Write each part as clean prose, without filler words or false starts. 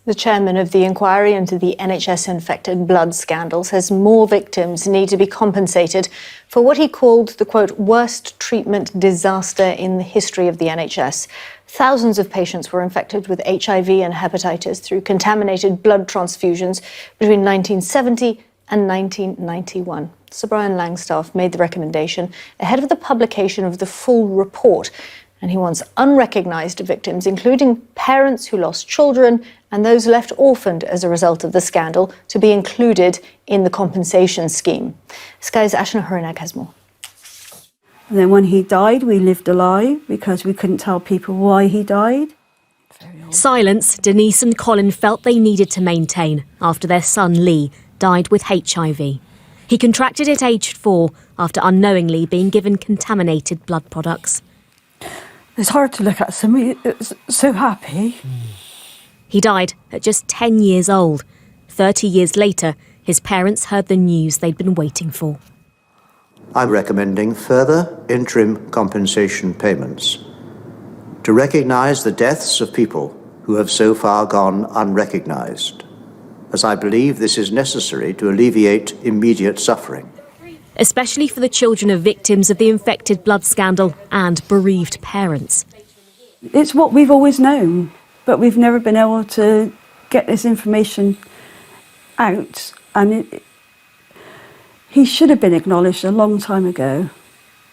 The chairman of the inquiry into the NHS infected blood scandal says more victims need to be compensated for what he called the, quote, worst treatment disaster in the history of the NHS. Thousands of patients were infected with HIV and hepatitis through contaminated blood transfusions between 1970 and 1991. Sir Brian Langstaff made the recommendation ahead of the publication of the full report, and he wants unrecognised victims, including parents who lost children and those left orphaned as a result of the scandal, to be included in the compensation scheme. Sky's Ashna Horinag has more. And then when he died, we lived a lie because we couldn't tell people why he died. Silence Denise and Colin felt they needed to maintain after their son Lee died with HIV. He contracted it aged 4 after unknowingly being given contaminated blood products. It's hard to look at somebody that's so happy. He died at just 10 years old. 30 years later, his parents heard the news they'd been waiting for. I'm recommending further interim compensation payments to recognise the deaths of people who have so far gone unrecognised, as I believe this is necessary to alleviate immediate suffering. Especially for the children of victims of the infected blood scandal and bereaved parents. It's what we've always known, but we've never been able to get this information out. And he should have been acknowledged a long time ago.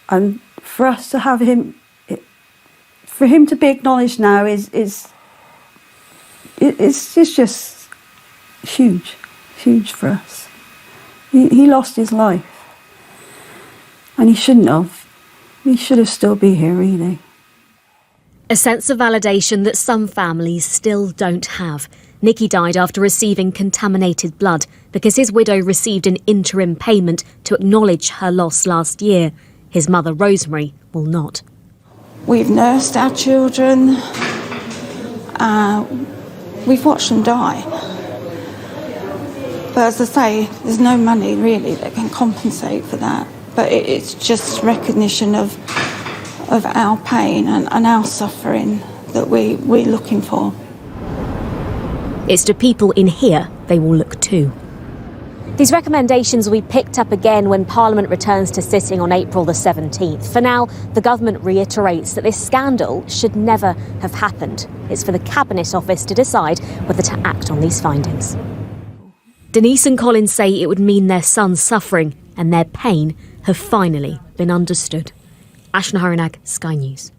And for us to have him, for him to be acknowledged now is just huge for us. He lost his life. And he shouldn't have. He should have still be here, really. A sense of validation that some families still don't have. Nicky died after receiving contaminated blood because his widow received an interim payment to acknowledge her loss last year. His mother, Rosemary, will not. We've nursed our children. We've watched them die. But as I say, there's no money really that can compensate for that. But it's just recognition of our pain and our suffering that we're looking for. It's to people in here they will look too. These recommendations will be picked up again when Parliament returns to sitting on April the 17th. For now, the government reiterates that this scandal should never have happened. It's for the Cabinet Office to decide whether to act on these findings. Denise and Colin say it would mean their son's suffering and their pain have finally been understood. Ashna Horinag, Sky News.